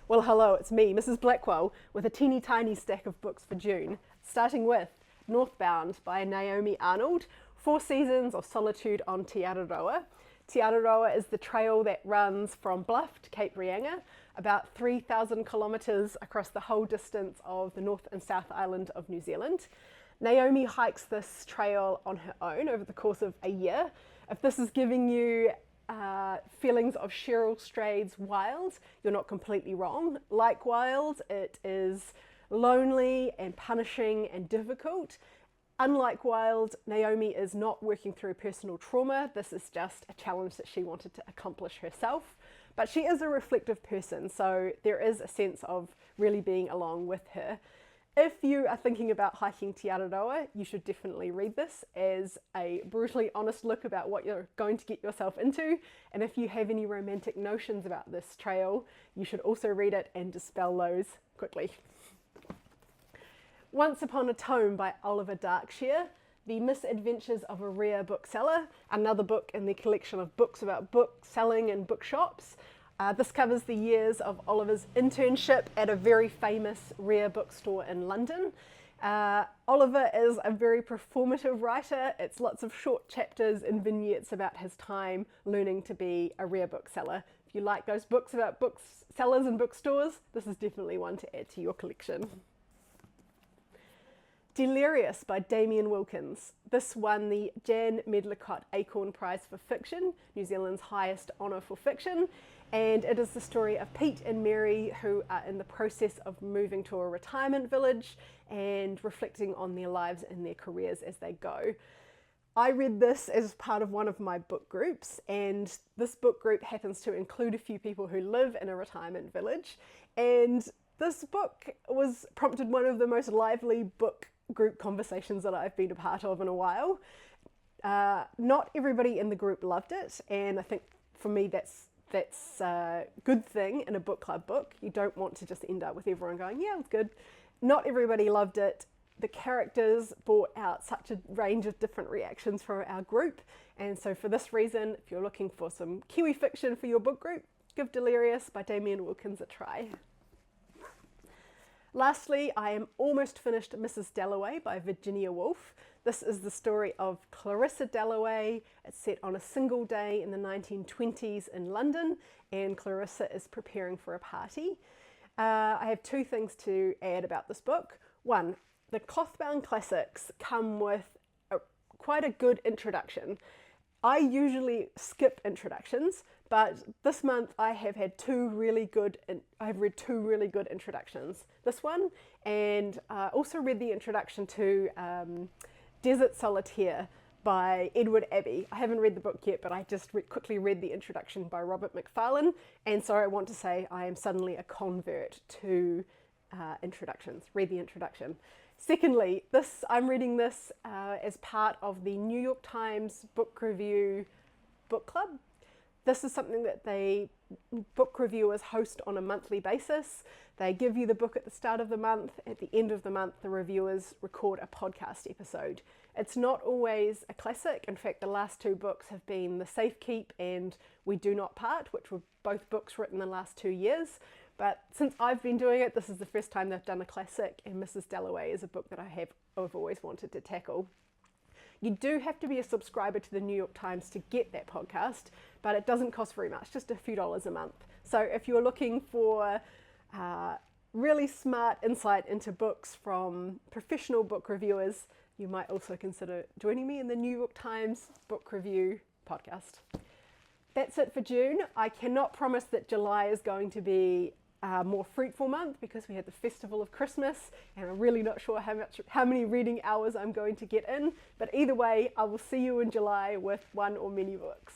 Well, hello, it's me, Mrs. Blackwell, with a teeny tiny stack of books for June, starting with Northbound by Naomi Arnold, 4 seasons of solitude on Te Araroa. Te Araroa is the trail that runs from Bluff to Cape Reinga, about 3,000 kilometres across the whole distance of the North and South Island of New Zealand. Naomi hikes this trail on her own over the course of a year. If this is giving you feelings of Cheryl Strayed's Wild, you're not completely wrong. Like Wild, it is lonely and punishing and difficult. Unlike Wild, Naomi is not working through personal trauma. This is just a challenge that she wanted to accomplish herself. But she is a reflective person, so there is a sense of really being along with her. If you are thinking about hiking Te Araroa, you should definitely read this as a brutally honest look about what you're going to get yourself into. And if you have any romantic notions about this trail, you should also read it and dispel those quickly. Once Upon a Tome by Oliver Darkshire, The Misadventures of a Rare Bookseller, another book in the collection of books about book selling and bookshops. This covers the years of Oliver's internship at a very famous rare bookstore in London. Oliver is a very performative writer. It's lots of short chapters and vignettes about his time learning to be a rare bookseller. If you like those books about booksellers and bookstores, this is definitely one to add to your collection. Delirious by Damien Wilkins. This won the Jan Medlicott Acorn Prize for Fiction, New Zealand's highest honour for fiction, and it is the story of Pete and Mary, who are in the process of moving to a retirement village and reflecting on their lives and their careers as they go. I read this as part of one of my book groups, and this book group happens to include a few people who live in a retirement village, and this book prompted one of the most lively book group conversations that I've been a part of in a while. Not everybody in the group loved it, and I think for me that's a good thing in a book club book. You don't want to just end up with everyone going, yeah, it's good. Not everybody loved it. The characters brought out such a range of different reactions from our group, and so for this reason, if you're looking for some Kiwi fiction for your book group, give Delirious by Damien Wilkins a try. Lastly, I am almost finished Mrs. Dalloway by Virginia Woolf. This is the story of Clarissa Dalloway. It's set on a single day in the 1920s in London, and Clarissa is preparing for a party. I have 2 things to add about this book. One, the cloth-bound classics come with quite a good introduction. I usually skip introductions, but this month I have read 2 really good introductions. This one, and also read the introduction to Desert Solitaire by Edward Abbey. I haven't read the book yet, but I just quickly read the introduction by Robert Macfarlane, and so I want to say I am suddenly a convert to introductions. Read the introduction. Secondly, I'm reading this as part of the New York Times Book Review book club. This is something that book reviewers host on a monthly basis. They give you the book at the start of the month. At the end of the month, the reviewers record a podcast episode. It's not always a classic. In fact, the last 2 books have been The Safekeep and We Do Not Part, which were both books written in the last 2 years. But since I've been doing it, this is the first time they've done a classic, and Mrs. Dalloway is a book that I've always wanted to tackle. You do have to be a subscriber to the New York Times to get that podcast, but it doesn't cost very much, just a few dollars a month. So if you're looking for really smart insight into books from professional book reviewers, you might also consider joining me in the New York Times Book Review podcast. That's it for June. I cannot promise that July is going to be a more fruitful month because we had the Festival of Christmas, and I'm really not sure how many reading hours I'm going to get in. But either way, I will see you in July with 1 or many books.